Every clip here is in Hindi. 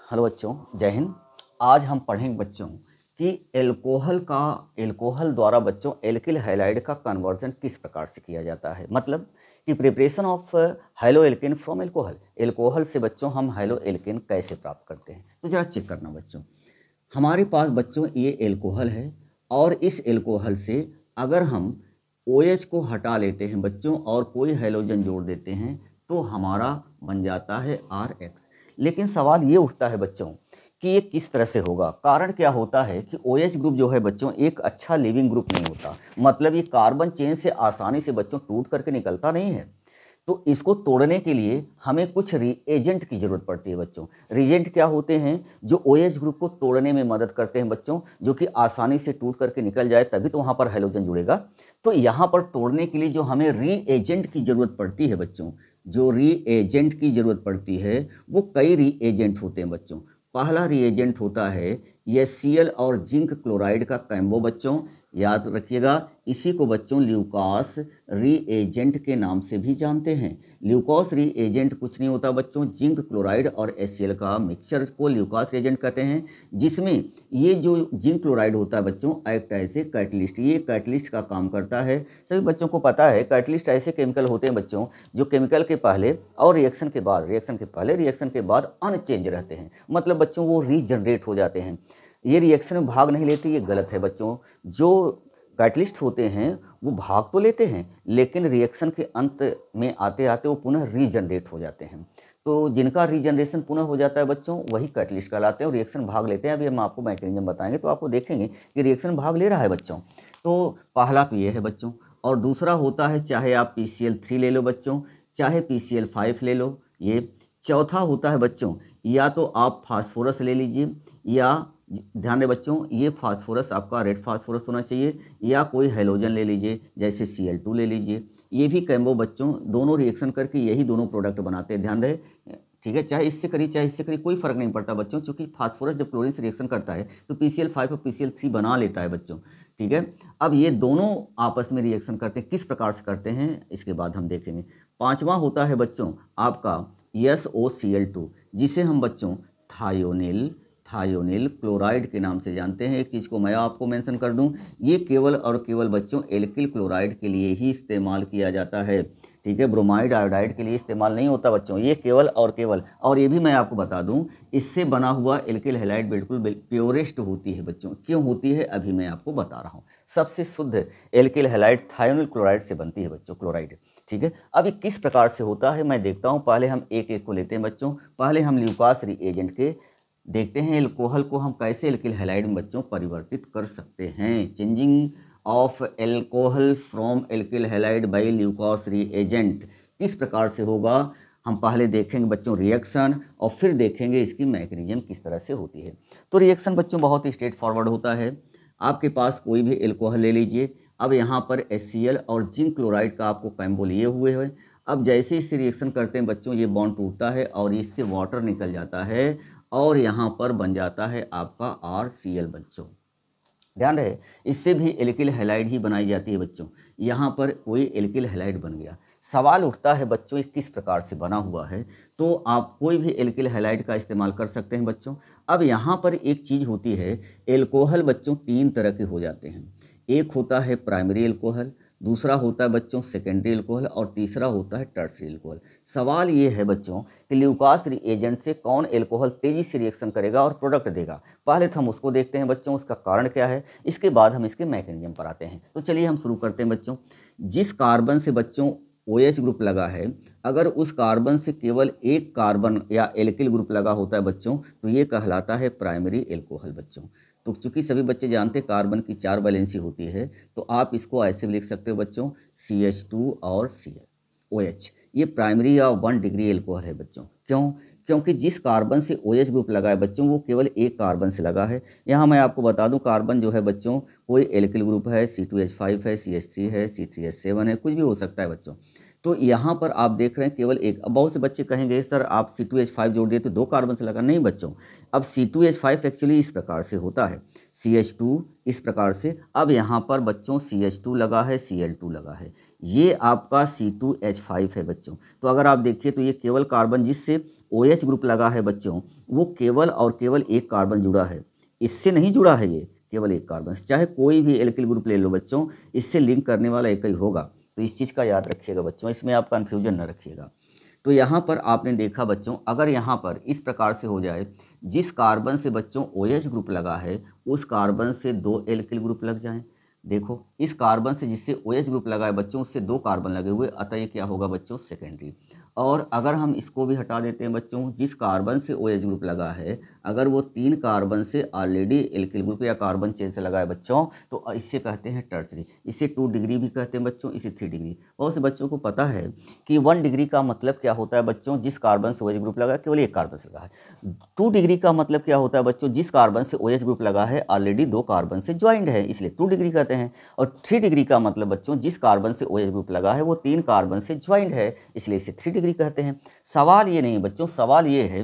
हेलो बच्चों, जय हिंद। आज हम पढ़ेंगे बच्चों कि एल्कोहल द्वारा बच्चों एल्किल हैलाइड का कन्वर्जन किस प्रकार से किया जाता है। मतलब कि preparation of haloalkane from alcohol से बच्चों हम हैलो एल्केन कैसे प्राप्त करते हैं। तो जरा चेक करना बच्चों, हमारे पास बच्चों ये एल्कोहल है और इस एल्कोहल से अगर हम OH को हटा लेते हैं बच्चों और कोई हैलोजन जोड़ देते हैं तो हमारा बन जाता है RX। लेकिन सवाल ये उठता है बच्चों कि ये किस तरह से होगा। कारण क्या होता है कि OH ग्रुप जो है बच्चों एक अच्छा लिविंग ग्रुप नहीं होता। मतलब ये कार्बन चेन से आसानी से बच्चों टूट करके निकलता नहीं है। तो इसको तोड़ने के लिए हमें कुछ रिएजेंट की जरूरत पड़ती है बच्चों। रिएजेंट क्या होते हैं? जो OH ग्रुप को तोड़ने में मदद करते हैं बच्चों, जो कि आसानी से टूट करके निकल जाए, तभी तो वहाँ पर हैलोजन जुड़ेगा। तो यहाँ पर तोड़ने के लिए जो हमें रिएजेंट की जरूरत पड़ती है बच्चों, जो रिएजेंट की जरूरत पड़ती है वो कई रिएजेंट होते हैं बच्चों। पहला रिएजेंट होता है HCl और जिंक क्लोराइड का कॉम्बो बच्चों, याद रखिएगा। इसी को बच्चों ल्यूकास रीएजेंट के नाम से भी जानते हैं। ल्यूकास रीएजेंट कुछ नहीं होता बच्चों, जिंक क्लोराइड और HCl का मिक्सचर को ल्यूकास रिएजेंट कहते हैं, जिसमें ये जो जिंक क्लोराइड होता है बच्चों एक्ट एज ए कैटलिस्ट। ये कैटलिस्ट का काम करता है। सभी बच्चों को पता है कैटलिस्ट ऐसे केमिकल होते हैं बच्चों जो केमिकल के पहले और रिएक्शन के बाद अनचेंज रहते हैं। मतलब बच्चों वो रीजनरेट हो जाते हैं। ये रिएक्शन में भाग नहीं लेते, ये गलत है बच्चों। जो कैटलिस्ट होते हैं वो भाग तो लेते हैं लेकिन रिएक्शन के अंत में आते आते वो पुनः रीजनरेट हो जाते हैं। तो जिनका रीजनरेशन पुनः हो जाता है बच्चों वही कैटलिस्ट कहलाते हैं और रिएक्शन भाग लेते हैं। अभी हम आपको मैकेनिज्म बताएंगे तो आपको देखेंगे कि रिएक्शन भाग ले रहा है बच्चों। तो पहला तो ये है बच्चों, और दूसरा होता है चाहे आप PCl3 ले लो बच्चों, चाहे PCl5 ले लो। ये चौथा होता है बच्चों, या तो आप फास्फोरस ले लीजिए, या ध्यान दें बच्चों ये फास्फोरस आपका रेड फास्फोरस होना चाहिए, या कोई हैलोजन ले लीजिए जैसे Cl2 ले लीजिए। ये भी कैम्बो बच्चों दोनों रिएक्शन करके यही दोनों प्रोडक्ट बनाते हैं, ध्यान रहे। ठीक है, चाहे इससे करिए चाहे इससे करिए कोई फर्क नहीं पड़ता बच्चों, क्योंकि फास्फोरस जब क्लोरीन से रिएक्शन करता है तो PCl5 और PCl3 बना लेता है बच्चों। ठीक है, अब ये दोनों आपस में रिएक्शन करते हैं, किस प्रकार से करते हैं इसके बाद हम देखेंगे। पांचवा होता है बच्चों आपका SOCl2, जिसे हम बच्चों थायोनिल क्लोराइड के नाम से जानते हैं। एक चीज़ को मैं आपको मेंशन कर दूं, ये केवल और केवल बच्चों एल्किल क्लोराइड के लिए ही इस्तेमाल किया जाता है। ठीक है, ब्रोमाइड आयोडाइड के लिए इस्तेमाल नहीं होता बच्चों, ये केवल और केवल। और ये भी मैं आपको बता दूं, इससे बना हुआ एल्किल हैलाइड बिल्कुल प्योरेस्ट होती है बच्चों। क्यों होती है अभी मैं आपको बता रहा हूँ। सबसे शुद्ध एल्किल हैलाइड थायोनिल क्लोराइड से बनती है बच्चों, क्लोराइड। ठीक है, अब ये किस प्रकार से होता है मैं देखता हूँ। पहले हम एक एक को लेते हैं बच्चों। पहले हम ल्यूकास रिएजेंट के देखते हैं एल्कोहल को हम कैसे एल्किल हैलाइड में बच्चों परिवर्तित कर सकते हैं। Changing of alcohol from alkyl halide by Lucas reagent किस प्रकार से होगा हम पहले देखेंगे बच्चों रिएक्शन, और फिर देखेंगे इसकी मैकेनिज्म किस तरह से होती है। तो रिएक्शन बच्चों बहुत ही स्ट्रेट फॉरवर्ड होता है। आपके पास कोई भी एल्कोहल ले लीजिए। अब यहाँ पर HCl और जिंक क्लोराइड का आपको कॉम्बो लिए हुए है। अब जैसे इससे रिएक्शन करते हैं बच्चों ये बॉन्ड टूटता है और इससे वाटर निकल जाता है और यहाँ पर बन जाता है आपका RCl बच्चों। ध्यान रहे, इससे भी एल्किल हैलाइड ही बनाई जाती है बच्चों। यहाँ पर कोई एल्किल हैलाइड बन गया। सवाल उठता है बच्चों ये किस प्रकार से बना हुआ है। तो आप कोई भी एल्किल हैलाइड का इस्तेमाल कर सकते हैं बच्चों। अब यहाँ पर एक चीज़ होती है, एल्कोहल बच्चों तीन तरह के हो जाते हैं। एक होता है प्राइमरी एल्कोहल, दूसरा होता है बच्चों सेकेंडरी एल्कोहल, और तीसरा होता है टर्सरी एल्कोहल। सवाल ये है बच्चों कि ल्यूकास रिएजेंट से कौन एल्कोहल तेजी से रिएक्शन करेगा और प्रोडक्ट देगा। पहले तो हम उसको देखते हैं बच्चों, उसका कारण क्या है, इसके बाद हम इसके मैकेनिज्म पर आते हैं। तो चलिए हम शुरू करते हैं बच्चों। जिस कार्बन से बच्चों OH ग्रुप लगा है, अगर उस कार्बन से केवल एक कार्बन या एल्किल ग्रुप लगा होता है बच्चों तो ये कहलाता है प्राइमरी एल्कोहल बच्चों। तो चूंकि सभी बच्चे जानते हैं कार्बन की 4 वैलेंसी होती है, तो आप इसको ऐसे भी लिख सकते हो बच्चों CH2 और OH। ये प्राइमरी या 1 डिग्री एल्कोहल है बच्चों। क्यों? क्योंकि जिस कार्बन से OH ग्रुप लगा है बच्चों वो केवल एक कार्बन से लगा है। यहाँ मैं आपको बता दूं कार्बन जो है बच्चों कोई एल्किल ग्रुप है, C2H5 है, CH3 है, C3H7 है, कुछ भी हो सकता है बच्चों। तो यहाँ पर आप देख रहे हैं केवल एक। अब बहुत से बच्चे कहेंगे सर आप C2H5 जोड़ दिए तो 2 कार्बन से लगा। नहीं बच्चों, अब C2H5 एक्चुअली इस प्रकार से होता है, CH2 इस प्रकार से। अब यहाँ पर बच्चों CH2 लगा है, Cl2 लगा है, ये आपका C2H5 है बच्चों। तो अगर आप देखिए तो ये केवल कार्बन जिससे OH ग्रुप लगा है बच्चों, वो केवल और केवल एक कार्बन जुड़ा है, इससे नहीं जुड़ा है, ये केवल एक कार्बन से। चाहे कोई भी एल्किल ग्रुप ले लो बच्चों, इससे लिंक करने वाला एक ही होगा। तो इस चीज़ का याद रखिएगा बच्चों, इसमें आप कन्फ्यूजन न रखिएगा। तो यहाँ पर आपने देखा बच्चों, अगर यहाँ पर इस प्रकार से हो जाए, जिस कार्बन से बच्चों OH ग्रुप लगा है उस कार्बन से 2 एल्किल ग्रुप लग जाएं। देखो, इस कार्बन से जिससे OH ग्रुप लगा है बच्चों, उससे 2 कार्बन लगे हुए, अतः ये क्या होगा बच्चों, सेकेंडरी। और अगर हम इसको भी हटा देते हैं बच्चों, जिस कार्बन से OH ग्रुप लगा है, अगर वो 3 कार्बन से ऑलरेडी एल्किल ग्रुप या कार्बन चेन से लगा है बच्चों, तो इससे कहते हैं टर्सरी। इसे 2 डिग्री भी कहते हैं बच्चों, इसे 3 डिग्री। बहुत से बच्चों को पता है कि 1 डिग्री का मतलब क्या होता है बच्चों, जिस कार्बन से OH ग्रुप लगा है केवल एक कार्बन से लगा है। 2 डिग्री का मतलब क्या होता है बच्चों, जिस कार्बन से OH ग्रुप लगा है ऑलरेडी 2 कार्बन से ज्वाइंट है, इसलिए 2 डिग्री कहते हैं। और 3 डिग्री का मतलब बच्चों, जिस कार्बन से OH ग्रुप लगा है वो 3 कार्बन से ज्वाइंट है, इसलिए इसे 3 डिग्री कहते हैं। सवाल ये नहीं बच्चों, सवाल ये है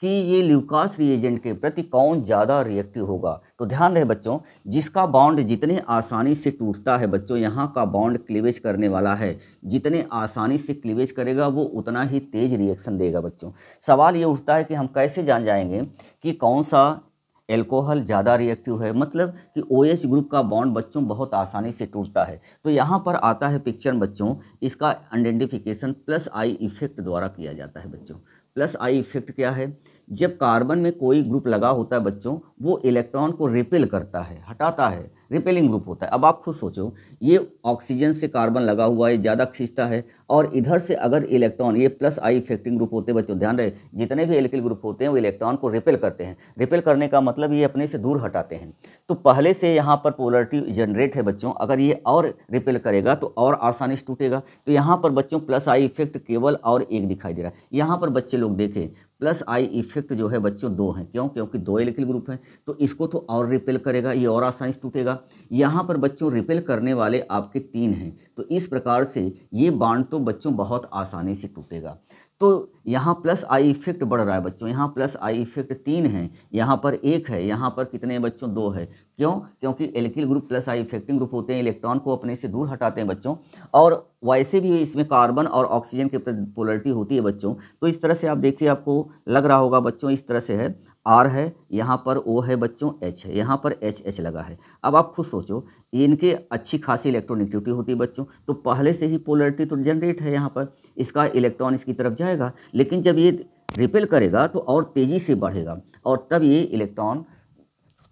कि ये ल्यूकास रिएजेंट के प्रति कौन ज़्यादा रिएक्टिव होगा। तो ध्यान रहे बच्चों, जिसका बॉन्ड जितने आसानी से टूटता है बच्चों, यहाँ का बॉन्ड क्लीवेज करने वाला है, जितने आसानी से क्लीवेज करेगा वो उतना ही तेज रिएक्शन देगा बच्चों। सवाल ये उठता है कि हम कैसे जान जाएंगे कि कौन सा एल्कोहल ज़्यादा रिएक्टिव है, मतलब कि OH ग्रुप का बॉन्ड बच्चों बहुत आसानी से टूटता है। तो यहाँ पर आता है पिक्चर बच्चों, इसका आइडेंटिफिकेशन +I इफेक्ट द्वारा किया जाता है बच्चों। +I इफेक्ट क्या है, जब कार्बन में कोई ग्रुप लगा होता है बच्चों, वो इलेक्ट्रॉन को रिपेल करता है, हटाता है, रिपेलिंग ग्रुप होता है। अब आप खुद सोचो, ये ऑक्सीजन से कार्बन लगा हुआ है, ज़्यादा खींचता है, और इधर से अगर इलेक्ट्रॉन, ये +I इफेक्टिंग ग्रुप होते हैं बच्चों, ध्यान रहे, जितने भी एल्किल ग्रुप होते हैं वो इलेक्ट्रॉन को रिपेल करते हैं। रिपेल करने का मतलब ये अपने से दूर हटाते हैं। तो पहले से यहाँ पर पोलरिटी जनरेट है बच्चों, अगर ये और रिपेल करेगा तो और आसानी से टूटेगा। तो यहाँ पर बच्चों +I इफेक्ट केवल और एक दिखाई दे रहा है। यहाँ पर बच्चे लोग देखें, +I इफेक्ट जो है बच्चों 2 हैं, क्यों, क्योंकि 2 एल्किल ग्रुप हैं, तो इसको तो और रिपेल करेगा, ये और आसानी से टूटेगा। यहाँ पर बच्चों रिपेल करने वाले आपके 3 हैं, तो इस प्रकार से ये बॉन्ड तो बच्चों बहुत आसानी से टूटेगा। तो यहाँ +I इफेक्ट बढ़ रहा है बच्चों, यहाँ +I इफेक्ट 3 है, यहाँ पर 1 है, यहाँ पर कितने बच्चों 2 है। क्यों, क्योंकि alkyl group +I effecting group होते हैं, इलेक्ट्रॉन को अपने से दूर हटाते हैं बच्चों, और वैसे भी इसमें कार्बन और ऑक्सीजन की पोलरिटी होती है बच्चों। तो इस तरह से आप देखिए, आपको लग रहा होगा बच्चों, इस तरह से है, R है, यहाँ पर O है बच्चों, H है, यहाँ पर HH लगा है। अब आप खुद सोचो, इनके अच्छी खासी इलेक्ट्रोनेगेटिविटी होती है बच्चों, तो पहले से ही पोलरिटी तो जनरेट है, यहाँ पर इसका इलेक्ट्रॉन इसकी तरफ जाएगा, लेकिन जब ये रिपेल करेगा तो और तेज़ी से बढ़ेगा, और तब ये इलेक्ट्रॉन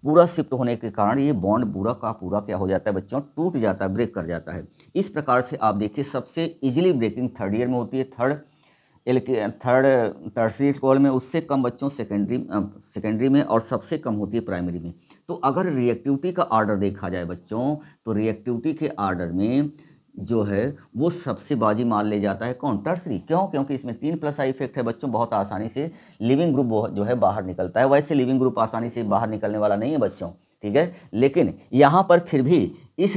पूरा शिफ्ट होने के कारण ये बॉन्ड पूरा का पूरा क्या हो जाता है बच्चों, टूट जाता है, ब्रेक कर जाता है। इस प्रकार से आप देखिए, सबसे इजीली ब्रेकिंग 3rd ईयर में होती है, थर्ड टर्सरी एल्कोहल में, उससे कम बच्चों सेकेंडरी में, और सबसे कम होती है प्राइमरी में। तो अगर रिएक्टिविटी का ऑर्डर देखा जाए बच्चों, तो रिएक्टिविटी के ऑर्डर में जो है वो सबसे बाजी मान ले जाता है कौन, टर्सरी। क्यों, क्योंकि इसमें 3 +I इफेक्ट है बच्चों, बहुत आसानी से लिविंग ग्रुप जो है बाहर निकलता है। वैसे लिविंग ग्रुप आसानी से बाहर निकलने वाला नहीं है बच्चों, ठीक है, लेकिन यहाँ पर फिर भी इस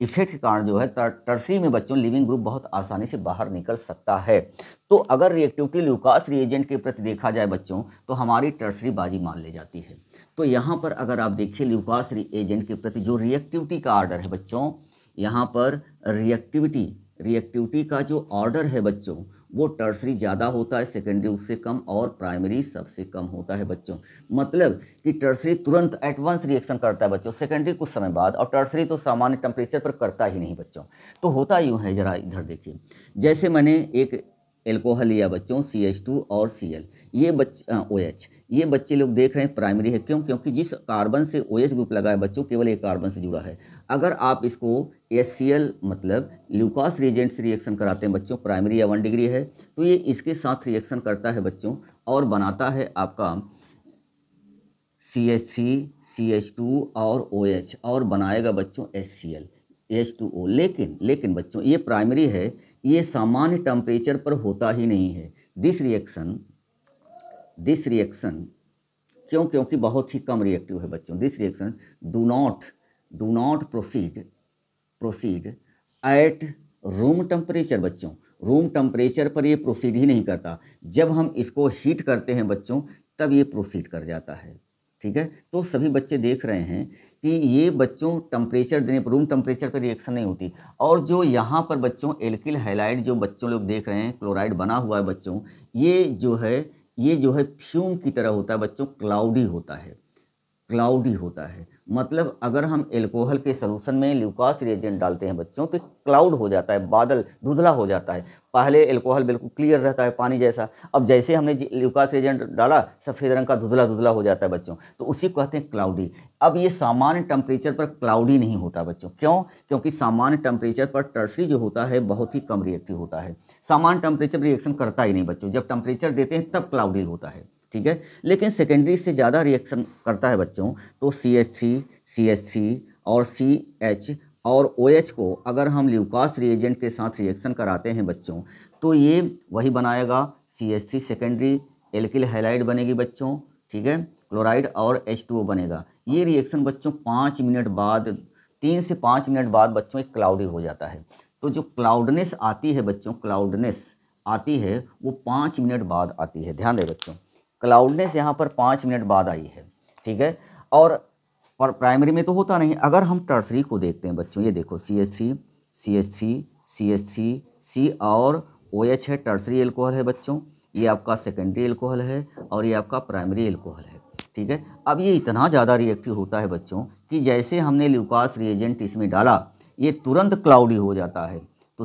इफेक्ट के कारण जो है टर्सरी में बच्चों लिविंग ग्रुप बहुत आसानी से बाहर निकल सकता है। तो अगर रिएक्टिविटी ल्यूकास रिएजेंट के प्रति देखा जाए बच्चों, तो हमारी टर्सरी बाजी मान ले जाती है। तो यहाँ पर अगर आप देखिए, ल्यूकास रिएजेंट के प्रति जो रिएक्टिविटी का ऑर्डर है बच्चों, यहाँ पर रिएक्टिविटी का जो ऑर्डर है बच्चों, वो टर्सरी ज़्यादा होता है, सेकेंडरी उससे कम, और प्राइमरी सबसे कम होता है बच्चों। मतलब कि टर्सरी तुरंत एटवांस रिएक्शन करता है बच्चों, सेकेंडरी कुछ समय बाद, और टर्सरी तो सामान्य टेम्परेचर पर करता ही नहीं बच्चों। तो होता यूँ है, ज़रा इधर देखिए, जैसे मैंने एक एल्कोहल लिया बच्चों, CH2 और Cl, ये OH, ये बच्चे लोग देख रहे हैं प्राइमरी है। क्यों, क्योंकि जिस कार्बन से OH ग्रुप लगा है बच्चों, केवल एक कार्बन से जुड़ा है। अगर आप इसको HCl मतलब ल्यूकास रिएजेंट से रिएक्शन कराते हैं बच्चों, प्राइमरी या 1 डिग्री है, तो ये इसके साथ रिएक्शन करता है बच्चों, और बनाता है आपका CH3, CH2 और OH, और बनाएगा बच्चों HCl, H2O। लेकिन बच्चों ये प्राइमरी है, ये सामान्य टेम्परेचर पर होता ही नहीं है। दिस रिएक्शन क्यों, क्योंकि बहुत ही कम रिएक्टिव है बच्चों। This reaction do not proceed at room temperature बच्चों, रूम टेम्परेचर पर ये प्रोसीड ही नहीं करता। जब हम इसको हीट करते हैं बच्चों, तब ये प्रोसीड कर जाता है, ठीक है। तो सभी बच्चे देख रहे हैं कि ये बच्चों टेम्परेचर देने पर, रूम टेम्परेचर पर रिएक्शन नहीं होती। और जो यहाँ पर बच्चों एल्किल हैलाइड जो बच्चों लोग देख रहे हैं, क्लोराइड बना हुआ है बच्चों, ये जो है ये जो है फ्यूम की तरह होता है बच्चों, क्लाउडी होता है, क्लाउडी होता है। मतलब अगर हम एल्कोहल के सॉल्यूशन में ल्यूकास रिएजेंट डालते हैं बच्चों तो क्लाउड हो जाता है, बादल धुंधला हो जाता है। पहले एल्कोहल बिल्कुल क्लियर रहता है पानी जैसा, अब जैसे हमने ल्यूकास रिएजेंट डाला सफ़ेद रंग का धुंधला धुंधला हो जाता है बच्चों, तो उसी को कहते हैं क्लाउडी। अब ये सामान्य टेम्परेचर पर क्लाउडी नहीं होता बच्चों, क्यों? क्योंकि सामान्य टेम्परेचर पर टर्सरी जो होता है बहुत ही कम रिएक्टिव होता है, सामान्य टेम्परेचर रिएक्शन करता ही नहीं बच्चों, जब टेम्परेचर देते हैं तब क्लाउडी होता है, ठीक है। लेकिन सेकेंडरी से ज़्यादा रिएक्शन करता है बच्चों, तो CH3 और CH और OH को अगर हम ल्यूकास रिएजेंट के साथ रिएक्शन कराते हैं बच्चों तो ये वही बनाएगा, CH3 सेकेंडरी एल्किल हैलाइड बनेगी बच्चों, ठीक है, क्लोराइड और H2O बनेगा। ये रिएक्शन बच्चों 5 मिनट बाद, 3 से 5 मिनट बाद बच्चों एक क्लाउडी हो जाता है। तो जो क्लाउडनेस आती है बच्चों, क्लाउडनेस आती है वो 5 मिनट बाद आती है, ध्यान दें बच्चों, क्लाउडनेस यहाँ पर 5 मिनट बाद आई है, ठीक है। और प्राइमरी में तो होता नहीं। अगर हम टर्सरी को देखते हैं बच्चों, ये देखो CH3 C और OH है, टर्सरी एल्कोहल है बच्चों, ये आपका सेकेंडरी एल्कोहल है और ये आपका प्राइमरी एल्कोहल है, ठीक है। अब ये इतना ज़्यादा रिएक्टिव होता है बच्चों कि जैसे हमने ल्यूकास रिएजेंट इसमें डाला ये तुरंत क्लाउडी हो जाता है। तो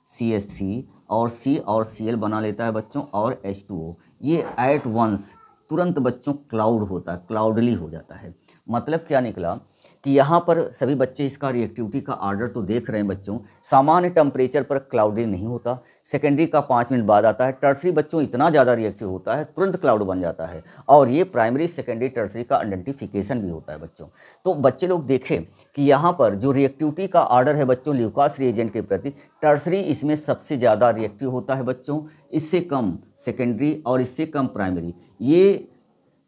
CH3 और C और Cl बना लेता है बच्चों और H2O, ये एट वंस तुरंत बच्चों क्लाउड होता है, क्लाउडली हो जाता है। मतलब क्या निकला कि यहाँ पर सभी बच्चे इसका रिएक्टिविटी का आर्डर तो देख रहे हैं बच्चों, सामान्य टेम्परेचर पर क्लाउडी नहीं होता, सेकेंडरी का 5 मिनट बाद आता है, टर्सरी बच्चों इतना ज़्यादा रिएक्टिव होता है तुरंत क्लाउड बन जाता है, और ये प्राइमरी सेकेंडरी टर्सरी का आइडेंटिफिकेशन भी होता है बच्चों। तो बच्चे लोग देखें कि यहाँ पर जो रिएक्टिविटी का आर्डर है बच्चों ल्यूकास रिएजेंट के प्रति, टर्सरी इसमें सबसे ज़्यादा रिएक्टिव होता है बच्चों, इससे कम सेकेंडरी और इससे कम प्राइमरी। ये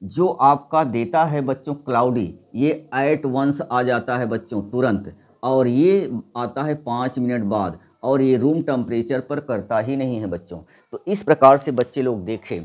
जो आपका देता है बच्चों क्लाउडी, ये एट वंस आ जाता है बच्चों तुरंत, और ये आता है 5 मिनट बाद, और ये रूम टेम्परेचर पर करता ही नहीं है बच्चों। तो इस प्रकार से बच्चे लोग देखें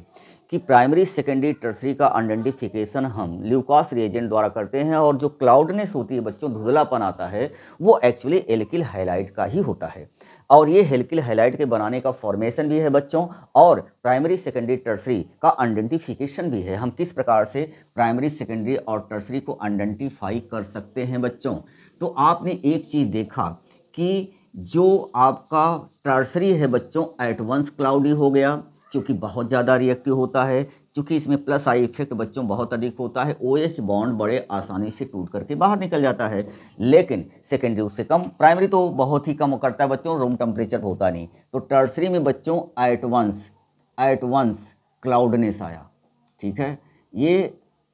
कि प्राइमरी सेकेंडरी टर्सरी का आइडेंटिफिकेशन हम ल्यूकास रिएजेंट द्वारा करते हैं, और जो क्लाउडनेस होती है बच्चों, धुंधलापन आता है, वो एक्चुअली एल्किल हैलाइड का ही होता है। और ये एल्किल हैलाइड के बनाने का फॉर्मेशन भी है बच्चों, और प्राइमरी सेकेंडरी टर्सरी का आइडेंटिफिकेशन भी है। हम किस प्रकार से प्राइमरी सेकेंडरी और टर्सरी को आइडेंटिफाई कर सकते हैं बच्चों। तो आपने एक चीज़ देखा कि जो आपका टर्सरी है बच्चों एट वंस क्लाउडी हो गया, क्योंकि बहुत ज़्यादा रिएक्टिव होता है, क्योंकि इसमें प्लस आई इफेक्ट बच्चों बहुत अधिक होता है, OH बॉन्ड बड़े आसानी से टूट करके बाहर निकल जाता है। लेकिन सेकेंडरी उससे कम, प्राइमरी तो बहुत ही कम करता है बच्चों, रूम टेम्परेचर होता नहीं। तो टर्सरी में बच्चों एट वंस क्लाउडनेस आया, ठीक है, ये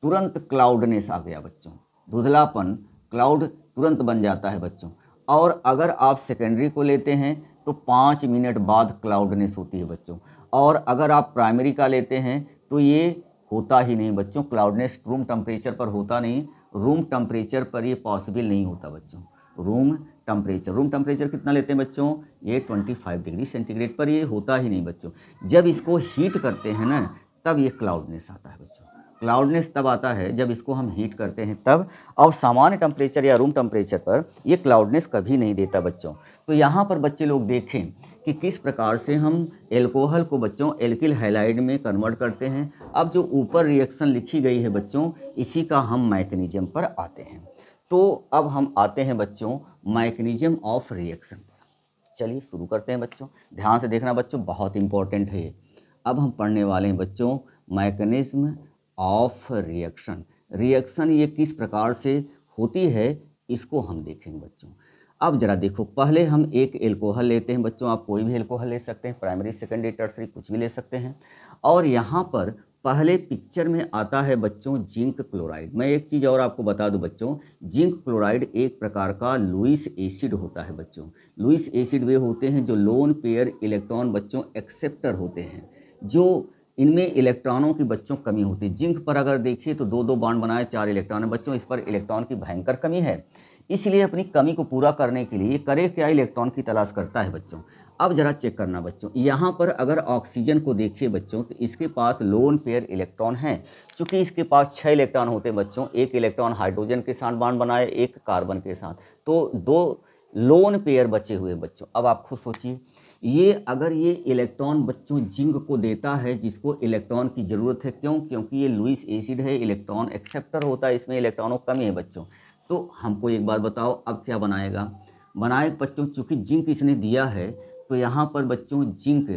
तुरंत क्लाउडनेस आ गया बच्चों, धुंधलापन, क्लाउड तुरंत बन जाता है बच्चों। और अगर आप सेकेंडरी को लेते हैं तो 5 मिनट बाद क्लाउडनेस होती है बच्चों, और अगर आप प्राइमरी का लेते हैं तो ये होता ही नहीं बच्चों, क्लाउडनेस रूम टेम्परेचर पर होता नहीं, रूम टेम्परेचर पर ये पॉसिबल नहीं होता बच्चों। रूम टेम्परेचर कितना लेते हैं बच्चों, ये 25 डिग्री सेंटीग्रेड पर ये होता ही नहीं बच्चों। जब इसको हीट करते हैं ना तब ये क्लाउडनेस आता है बच्चों, क्लाउडनेस तब आता है जब इसको हम हीट करते हैं तब, और सामान्य टेम्परेचर या रूम टेम्परेचर पर ये क्लाउडनेस कभी नहीं देता बच्चों। तो यहाँ पर बच्चे लोग देखें कि किस प्रकार से हम एल्कोहल को बच्चों एल्किल हैलाइड में कन्वर्ट करते हैं। अब जो ऊपर रिएक्शन लिखी गई है बच्चों, इसी का हम मैकेनिज्म पर आते हैं। तो अब हम आते हैं बच्चों मैकेनिज्म ऑफ रिएक्शन। चलिए शुरू करते हैं बच्चों, ध्यान से देखना बच्चों, बहुत इंपॉर्टेंट है ये। अब हम पढ़ने वाले हैं बच्चों मैकेनिज्म ऑफ रिएक्शन। रिएक्शन ये किस प्रकार से होती है इसको हम देखेंगे बच्चों। अब जरा देखो, पहले हम एक एल्कोहल लेते हैं बच्चों, आप कोई भी एल्कोहल ले सकते हैं, प्राइमरी सेकेंडरी टर्सरी कुछ भी ले सकते हैं। और यहाँ पर पहले पिक्चर में आता है बच्चों जिंक क्लोराइड। मैं एक चीज़ और आपको बता दूं बच्चों, जिंक क्लोराइड एक प्रकार का लुईस एसिड होता है बच्चों। लुईस एसिड वे होते हैं जो लोन पेयर इलेक्ट्रॉन बच्चों एक्सेप्टर होते हैं, जो इनमें इलेक्ट्रॉनों की बच्चों कमी होती है। जिंक पर अगर देखिए तो 2-2 बॉन्ड बनाए, 4 इलेक्ट्रॉन है बच्चों, इस पर इलेक्ट्रॉन की भयंकर कमी है, इसलिए अपनी कमी को पूरा करने के लिए करे क्या, इलेक्ट्रॉन की तलाश करता है बच्चों। अब जरा चेक करना बच्चों, यहाँ पर अगर ऑक्सीजन को देखिए बच्चों तो इसके पास लोन पेयर इलेक्ट्रॉन हैं, चूँकि इसके पास 6 इलेक्ट्रॉन होते हैं बच्चों, एक इलेक्ट्रॉन हाइड्रोजन के साथ बॉन्ड बनाए, एक कार्बन के साथ, तो 2 लोन पेयर बचे हुए बच्चों। अब आप खुद सोचिए, ये अगर ये इलेक्ट्रॉन बच्चों जिंक को देता है जिसको इलेक्ट्रॉन की ज़रूरत है, क्यों? क्योंकि ये लुईस एसिड है, इलेक्ट्रॉन एक्सेप्टर होता है, इसमें इलेक्ट्रॉनों की कमी है बच्चों। तो हमको एक बात बताओ अब क्या बनाएगा? बनाए बच्चों, चूँकि जिंक इसने दिया है तो यहाँ पर बच्चों जिंक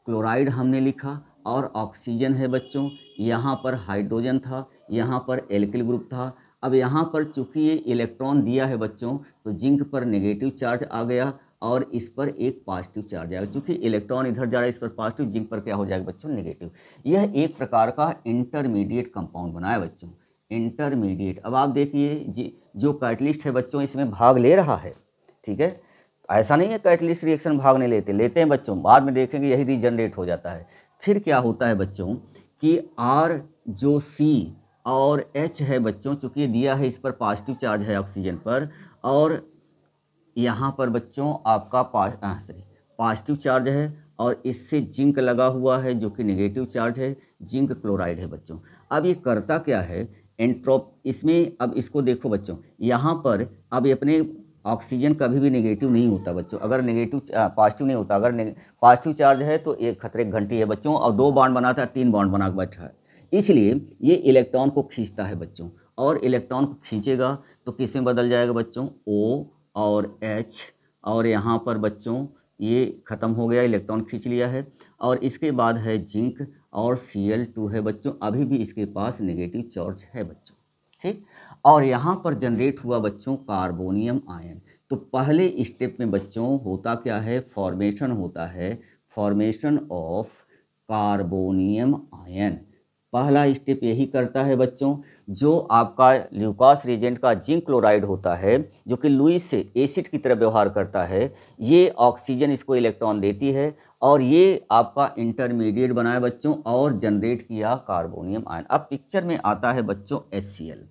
क्लोराइड हमने लिखा और ऑक्सीजन है बच्चों, यहाँ पर हाइड्रोजन था, यहाँ पर एल्किल ग्रुप था। अब यहाँ पर चूँकि ये इलेक्ट्रॉन दिया है बच्चों तो जिंक पर नेगेटिव चार्ज आ गया और इस पर एक पॉजिटिव चार्ज आएगा। चूँकि इलेक्ट्रॉन इधर जा रहा है इस पर पॉजिटिव, जिंक पर क्या हो जाएगा बच्चों? नेगेटिव। यह एक प्रकार का इंटरमीडिएट कंपाउंड बनाया बच्चों, इंटरमीडिएट। अब आप देखिए जो कैटलिस्ट है बच्चों इसमें भाग ले रहा है, ठीक है। ऐसा नहीं है कैटलिस्ट रिएक्शन भाग नहीं लेते हैं बच्चों, बाद में देखेंगे यही रीजनरेट हो जाता है। फिर क्या होता है बच्चों कि R जो C और H है बच्चों, चूँकि दिया है इस पर पॉजिटिव चार्ज है ऑक्सीजन पर, और यहाँ पर बच्चों आपका पॉजिटिव चार्ज है और इससे जिंक लगा हुआ है जो कि नेगेटिव चार्ज है, जिंक क्लोराइड है बच्चों। अब ये करता क्या है एंट्रोप इसमें, अब इसको देखो बच्चों, यहाँ पर अब अपने ऑक्सीजन कभी भी नेगेटिव नहीं होता बच्चों, अगर नेगेटिव पॉजिटिव नहीं होता, अगर पॉजिटिव चार्ज है तो एक खतरे की घंटी है बच्चों, और 2 बॉन्ड बनाता है, 3 बॉन्ड बना के बैठा है। इसलिए ये इलेक्ट्रॉन को खींचता है बच्चों, और इलेक्ट्रॉन को खींचेगा तो किस में बदल जाएगा बच्चों? O और H, और यहाँ पर बच्चों ये ख़त्म हो गया, इलेक्ट्रॉन खींच लिया है। और इसके बाद है जिंक और Cl2 है बच्चों, अभी भी इसके पास नेगेटिव चार्ज है बच्चों, ठीक। और यहाँ पर जनरेट हुआ बच्चों कार्बोनियम आयन। तो पहले स्टेप में बच्चों होता क्या है? फॉर्मेशन होता है, फॉर्मेशन ऑफ कार्बोनियम आयन। पहला स्टेप यही करता है बच्चों। जो आपका ल्यूकास रिएजेंट का जिंक क्लोराइड होता है जो कि लुईस से एसिड की तरह व्यवहार करता है, ये ऑक्सीजन इसको इलेक्ट्रॉन देती है और ये आपका इंटरमीडिएट बनाया बच्चों और जनरेट किया कार्बोनियम आयन। अब पिक्चर में आता है बच्चों HCl।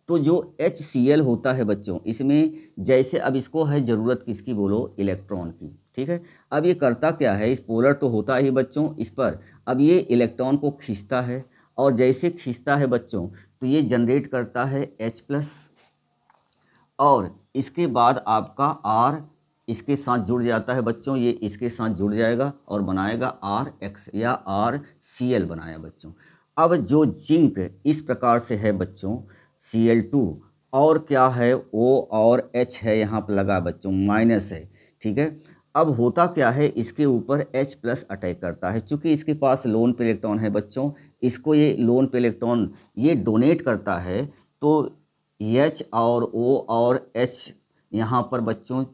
तो जो HCl होता है बच्चों, इसमें जैसे अब इसको है ज़रूरत किसकी बोलो? इलेक्ट्रॉन की, ठीक है। अब ये करता क्या है? इस पोलर तो होता ही बच्चों इस पर, अब ये इलेक्ट्रॉन को खींचता है और जैसे खींचता है बच्चों तो ये जनरेट करता है H+, और इसके बाद आपका R इसके साथ जुड़ जाता है बच्चों, ये इसके साथ जुड़ जाएगा और बनाएगा RX या RCl बनाया बच्चों। अब जो जिंक इस प्रकार से है बच्चों Cl2, और क्या है? O और H है, यहाँ पर लगा बच्चों माइनस है, ठीक है। अब होता क्या है? इसके ऊपर H+ अटैक करता है, चूँकि इसके पास लोन पे इलेक्ट्रॉन है बच्चों, इसको ये लोन पे इलेक्ट्रॉन ये डोनेट करता है। तो H और O और H यहाँ पर बच्चों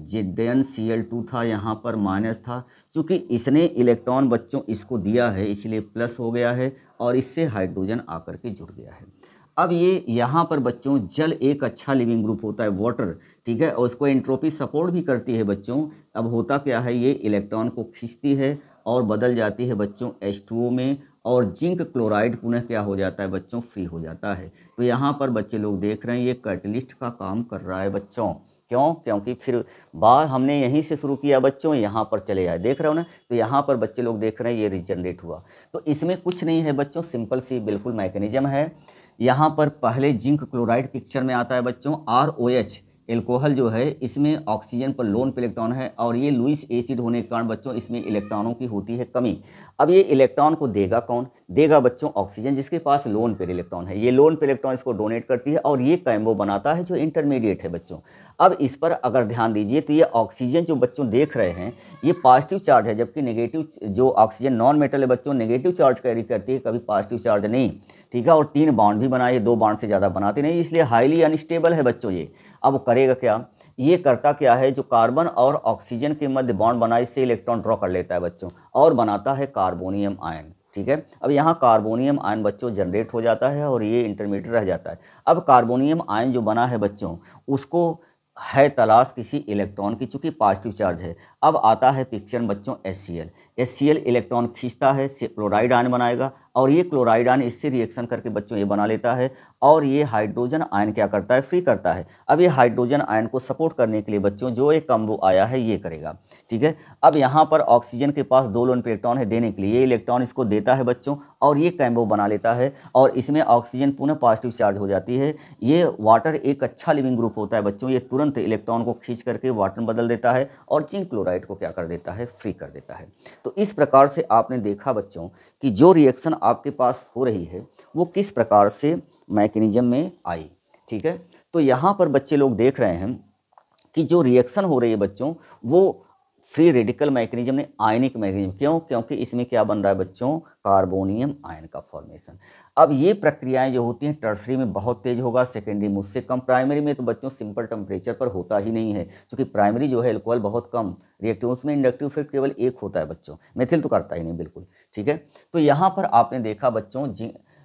Zn Cl2 था, यहाँ पर माइनस था, चूँकि इसने इलेक्ट्रॉन बच्चों इसको दिया है इसलिए प्लस हो गया है और इससे हाइड्रोजन आकर के जुड़ गया है। अब ये यहाँ पर बच्चों जल एक अच्छा लिविंग ग्रुप होता है, वाटर, ठीक है, और उसको एंट्रोपी सपोर्ट भी करती है बच्चों। अब होता क्या है? ये इलेक्ट्रॉन को खींचती है और बदल जाती है बच्चों H2O में, और जिंक क्लोराइड पुनः क्या हो जाता है बच्चों? फ्री हो जाता है। तो यहाँ पर बच्चे लोग देख रहे हैं ये कैटलिस्ट का काम कर रहा है बच्चों। क्यों? क्योंकि फिर बार हमने यहीं से शुरू किया बच्चों, यहाँ पर चले आए, देख रहे हो ना। तो यहाँ पर बच्चे लोग देख रहे हैं ये रीजनरेट हुआ। तो इसमें कुछ नहीं है बच्चों, सिंपल सी बिल्कुल मैकेनिज्म है। यहाँ पर पहले जिंक क्लोराइड पिक्चर में आता है बच्चों। ROH एल्कोहल जो है इसमें ऑक्सीजन पर लोन पे इलेक्ट्रॉन है और ये लुईस एसिड होने के कारण बच्चों इसमें इलेक्ट्रॉनों की होती है कमी। अब ये इलेक्ट्रॉन को देगा कौन? देगा बच्चों ऑक्सीजन, जिसके पास लोन पे इलेक्ट्रॉन है। ये लोन पे इलेक्ट्रॉन इसको डोनेट करती है और ये कैम्बो बनाता है जो इंटरमीडिएट है बच्चों। अब इस पर अगर ध्यान दीजिए तो ये ऑक्सीजन जो बच्चों देख रहे हैं ये पॉजिटिव चार्ज है, जबकि नेगेटिव जो ऑक्सीजन नॉन मेटल है बच्चों नेगेटिव चार्ज कैरी करती है, कभी पॉजिटिव चार्ज नहीं, ठीक है। और 3 बॉन्ड भी बनाए, 2 बॉन्ड से ज़्यादा बनाते नहीं, इसलिए हाईली अनस्टेबल है बच्चों ये। अब करेगा क्या? ये करता क्या है? जो कार्बन और ऑक्सीजन के मध्य बॉन्ड बना इससे इलेक्ट्रॉन ड्रॉ कर लेता है बच्चों और बनाता है कार्बोनियम आयन, ठीक है। अब यहाँ कार्बोनियम आयन बच्चों जनरेट हो जाता है और ये इंटरमीडिएट रह जाता है। अब कार्बोनियम आयन जो बना है बच्चों उसको है तलाश किसी इलेक्ट्रॉन की, चूँकि पॉजिटिव चार्ज है। अब आता है पिक्चर बच्चों HCl इलेक्ट्रॉन खींचता है, क्लोराइड आयन बनाएगा और ये क्लोराइड आयन इससे रिएक्शन करके बच्चों ये बना लेता है और ये हाइड्रोजन आयन क्या करता है? फ्री करता है। अब ये हाइड्रोजन आयन को सपोर्ट करने के लिए बच्चों जो एक कॉम्बो आया है ये करेगा, ठीक है। अब यहाँ पर ऑक्सीजन के पास 2 लोन पे इलेक्ट्रॉन है देने के लिए, ये इलेक्ट्रॉन इसको देता है बच्चों और ये कॉम्बो बना लेता है और इसमें ऑक्सीजन पुनः पॉजिटिव चार्ज हो जाती है। ये वाटर एक अच्छा लिविंग ग्रुप होता है बच्चों, ये तुरंत इलेक्ट्रॉन को खींच करके वाटर में बदल देता है और जिंक क्लोराइड क्लोराइड को क्या कर देता है, फ्री कर देता है। तो इस प्रकार से आपने देखा बच्चों कि जो रिएक्शन आपके पास हो रही है वो किस प्रकार से मैकेनिज्म में आई। ठीक है, तो यहाँ पर बच्चे लोग देख रहे हैं कि जो रिएक्शन हो रही है बच्चों वो फ्री रेडिकल मैकेनिज्म ने आयनिक मैकेनिज्म, क्यों? क्योंकि इसमें क्या बन रहा है बच्चों, कार्बोनियम आयन का फॉर्मेशन। अब ये प्रक्रियाएं जो होती हैं टर्सरी में बहुत तेज होगा, सेकेंडरी में उससे कम, प्राइमरी में तो बच्चों सिंपल टेम्परेचर पर होता ही नहीं है, क्योंकि प्राइमरी जो है अल्कोहल बहुत कम रिएक्टिव, उसमें इंडक्टिव इफेक्ट केवल एक होता है बच्चों, मेथिल तो करता ही नहीं बिल्कुल। ठीक है, तो यहाँ पर आपने देखा बच्चों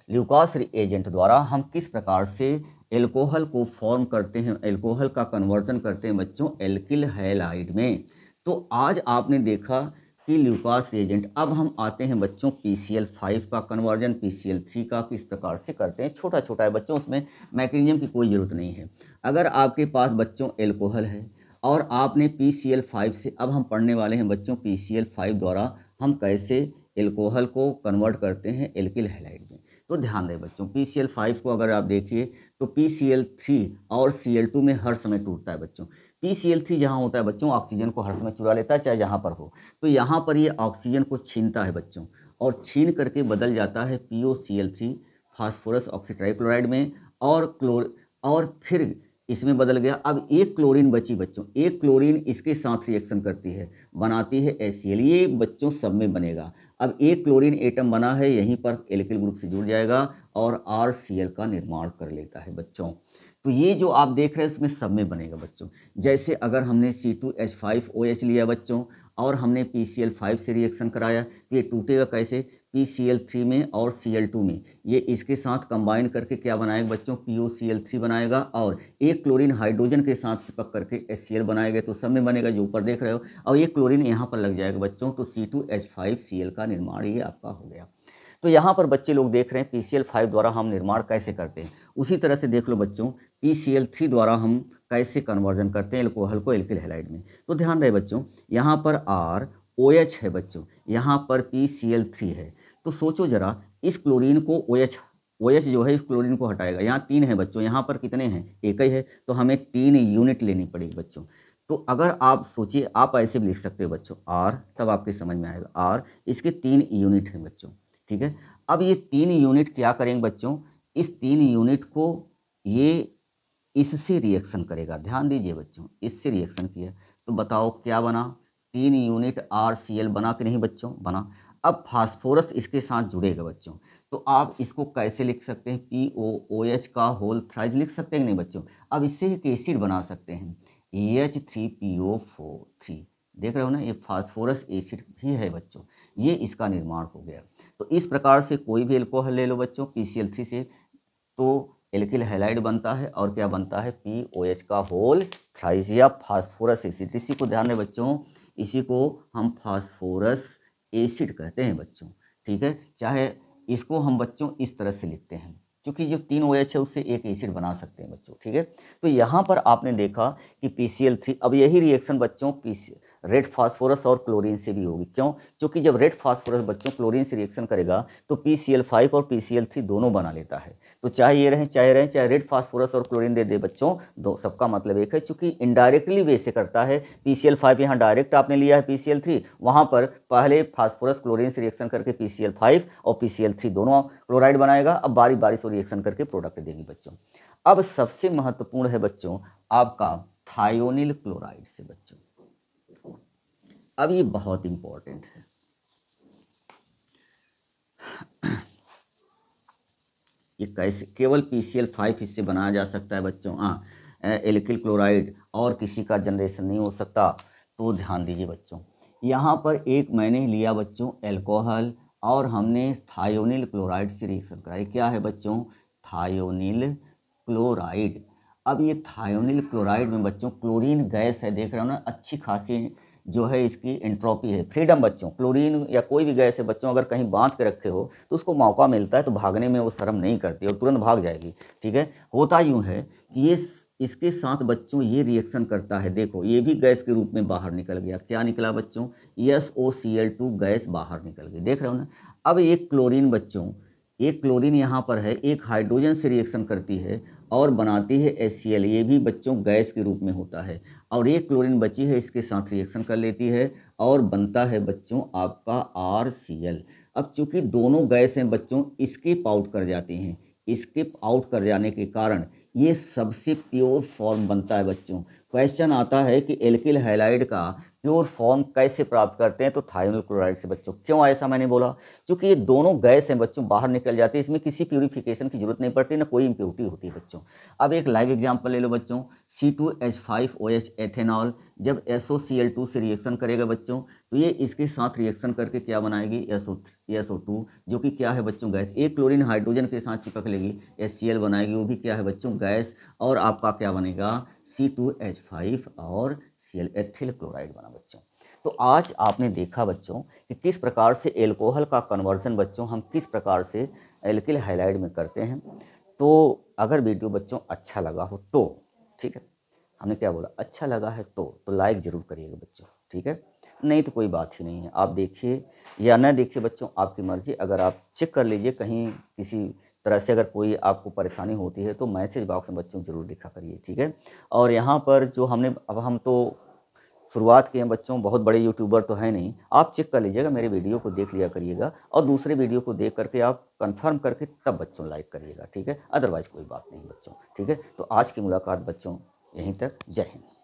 ल्यूकास एजेंट द्वारा हम किस प्रकार से एल्कोहल को फॉर्म करते हैं, एल्कोहल का कन्वर्जन करते हैं बच्चों एल्किल हैलाइड में। तो आज आपने देखा कि ल्यूकास रिएजेंट। अब हम आते हैं बच्चों PCl5 का कन्वर्जन PCl3 का किस प्रकार से करते हैं। छोटा छोटा है बच्चों, उसमें मैकेनिज्म की कोई ज़रूरत नहीं है। अगर आपके पास बच्चों एल्कोहल है और आपने PCl5 से, अब हम पढ़ने वाले हैं बच्चों PCl5 द्वारा हम कैसे एल्कोहल को कन्वर्ट करते हैं एल्किल हैलाइड में। तो ध्यान दें बच्चों, PCl5 को अगर आप देखिए तो PCl3 और Cl2 में हर समय टूटता है बच्चों। PCl3 जहाँ होता है बच्चों ऑक्सीजन को हर समय चुरा लेता है, चाहे जहाँ पर हो। तो यहाँ पर ये ऑक्सीजन को छीनता है बच्चों और छीन करके बदल जाता है POCl3 फास्फोरस ऑक्सीट्राइक्लोराइड में, और फिर इसमें बदल गया। अब एक क्लोरीन बची बच्चों, एक क्लोरीन इसके साथ रिएक्शन करती है, बनाती है HCl, ये बच्चों सब में बनेगा। अब एक क्लोरीन एटम बना है, यहीं पर एल्किल ग्रुप से जुड़ जाएगा और RCl का निर्माण कर लेता है बच्चों। तो ये जो आप देख रहे हैं इसमें सब में बनेगा बच्चों। जैसे अगर हमने C2H5OH लिया बच्चों और हमने PCl5 से रिएक्शन कराया तो ये टूटेगा कैसे, PCl3 में और Cl2 में, ये इसके साथ कंबाइन करके क्या बनाएगा बच्चों, POCl3 बनाएगा और एक क्लोरीन हाइड्रोजन के साथ चिपक करके HCl बनाएगा। तो सब में बनेगा जो ऊपर देख रहे हो, और ये क्लोरीन यहाँ पर लग जाएगा बच्चों, तो C2H5Cl का निर्माण ये आपका हो गया। तो यहाँ पर बच्चे लोग देख रहे हैं PCl5 द्वारा हम निर्माण कैसे करते हैं। उसी तरह से देख लो बच्चों PCl3 द्वारा हम कैसे कन्वर्जन करते हैं एल्कोहल को एल्किल हैलाइड में। तो ध्यान रहे बच्चों, यहाँ पर ROH है बच्चों, यहाँ पर PCl3 है। तो सोचो जरा, इस क्लोरीन को OH जो है इस क्लोरीन को हटाएगा। यहाँ 3 है बच्चों, यहाँ पर कितने हैं, एक ही है, तो हमें 3 यूनिट लेनी पड़ेगी बच्चों। तो अगर आप सोचिए, आप ऐसे भी लिख सकते हो बच्चों R, तब आपके समझ में आएगा R, इसके 3 यूनिट हैं बच्चों। ठीक है, अब ये 3 यूनिट क्या करेंगे बच्चों, इस 3 यूनिट को ये इससे रिएक्शन करेगा। ध्यान दीजिए बच्चों, इससे रिएक्शन किया तो बताओ क्या बना, 3 यूनिट RCl बना कि नहीं बच्चों, बना। अब फास्फोरस इसके साथ जुड़ेगा बच्चों, तो आप इसको कैसे लिख सकते हैं, POOH का होल थ्राइज लिख सकते हैं नहीं बच्चों। अब इससे एक एसिड बना सकते हैं H3PO4, देख रहे हो ना, ये फास्फोरस एसिड भी है बच्चों, ये इसका निर्माण हो गया। तो इस प्रकार से कोई भी एल्कोहल ले लो बच्चों PCl3 से, तो एल्किल हैलाइड बनता है और क्या बनता है, POH का होल थ्राइज या फास्फोरस एसिड। इसी को ध्यान दें बच्चों, इसी को हम फास्फोरस एसिड कहते हैं बच्चों। ठीक है, चाहे इसको हम बच्चों इस तरह से लिखते हैं, क्योंकि जो 3 OH है उससे एक एसिड बना सकते हैं बच्चों। ठीक है, तो यहाँ पर आपने देखा कि PCl3, अब यही रिएक्शन बच्चों रेड फास्फोरस और क्लोरीन से भी होगी। क्यों? क्योंकि जब रेड फास्फोरस बच्चों क्लोरीन से रिएक्शन करेगा तो PCl5 और PCl3 दोनों बना लेता है। तो चाहे ये रहें चाहे रेड फास्फोरस और क्लोरीन दे दे बच्चों, दो सबका मतलब एक है, क्योंकि इनडायरेक्टली वे से करता है। PCl5 यहाँ डायरेक्ट आपने लिया है PCl3, वहाँ पर पहले फास्फोरस क्लोरीन से रिएक्शन करके PCl5 और PCl3 दोनों क्लोराइड बनाएगा। अब बारी बारी से रिएक्शन करके प्रोडक्ट देगी बच्चों। अब सबसे महत्वपूर्ण है बच्चों आपका थायोनिल क्लोराइड से बच्चों। अब ये बहुत इंपॉर्टेंट है, ये कैसे, केवल PCl5 इससे बनाया जा सकता है बच्चों। एल्किल क्लोराइड और किसी का जनरेशन नहीं हो सकता। तो ध्यान दीजिए बच्चों, यहाँ पर एक मैंने लिया बच्चों एल्कोहल और हमने थायोनिल क्लोराइड से रिएक्शन कराई। क्या है बच्चों, थायोनिल क्लोराइड। अब ये थायोनिल क्लोराइड में बच्चों क्लोरीन गैस है, देख रहे हो ना, अच्छी खासी जो है इसकी एंट्रोपी है, फ्रीडम बच्चों। क्लोरीन या कोई भी गैस है बच्चों, अगर कहीं बांध के रखे हो तो उसको मौका मिलता है तो भागने में वो शर्म नहीं करती और तुरंत भाग जाएगी। ठीक है, होता यूँ है कि ये इसके साथ बच्चों ये रिएक्शन करता है। देखो ये भी गैस के रूप में बाहर निकल गया। क्या निकला बच्चों, SOCl2 गैस बाहर निकल गई, देख रहे हो ना। अब एक क्लोरीन बच्चों, एक क्लोरीन यहाँ पर है, एक हाइड्रोजन से रिएक्शन करती है और बनाती है HCl, ये भी बच्चों गैस के रूप में होता है। और एक क्लोरीन बची है, इसके साथ रिएक्शन कर लेती है और बनता है बच्चों आपका RCl। अब चूंकि दोनों गैस हैं बच्चों, स्किप आउट कर जाती हैं, स्किप आउट कर जाने के कारण ये सबसे प्योर फॉर्म बनता है बच्चों। क्वेश्चन आता है कि एल्किल हैलाइड का प्योर फॉर्म कैसे प्राप्त करते हैं, तो थायोनिल क्लोराइड से बच्चों। क्यों ऐसा मैंने बोला, क्योंकि ये दोनों गैस हैं बच्चों, बाहर निकल जाती है, इसमें किसी प्यूरिफिकेशन की जरूरत नहीं पड़ती, ना कोई इम्प्योरिटी होती है बच्चों। अब एक लाइव एग्जांपल ले लो बच्चों, C2H5OH एथेनॉल जब SOCl2 से रिएक्शन करेगा बच्चों, तो ये इसके साथ रिएक्शन करके क्या बनाएगी, SO2, जो कि क्या है बच्चों गैस। एक क्लोरीन हाइड्रोजन के साथ चिपक लेगी, HCl बनाएगी, वो भी क्या है बच्चों गैस, और आपका क्या बनेगा C2H5 और Cl, एथिल क्लोराइड बना बच्चों। तो आज आपने देखा बच्चों कि किस प्रकार से एल्कोहल का कन्वर्जन बच्चों हम किस प्रकार से एल्किल हैलाइड में करते हैं। तो अगर वीडियो बच्चों अच्छा लगा हो तो ठीक है, हमने क्या बोला, अच्छा लगा है तो लाइक ज़रूर करिएगा बच्चों, ठीक है, नहीं तो कोई बात ही नहीं है। आप देखिए या ना देखिए बच्चों, आपकी मर्ज़ी। अगर आप चेक कर लीजिए कहीं किसी तरह से अगर कोई आपको परेशानी होती है तो मैसेज बॉक्स में बच्चों ज़रूर लिखा करिए, ठीक है। और यहाँ पर जो हमने अब हम तो शुरुआत किए हैं बच्चों, बहुत बड़े यूट्यूबर तो हैं नहीं। आप चेक कर लीजिएगा, मेरे वीडियो को देख लिया करिएगा और दूसरे वीडियो को देख करके आप कंफर्म करके तब बच्चों लाइक करिएगा, ठीक है। अदरवाइज़ कोई बात नहीं बच्चों, ठीक है। तो आज की मुलाकात बच्चों यहीं तक, जय हिंद।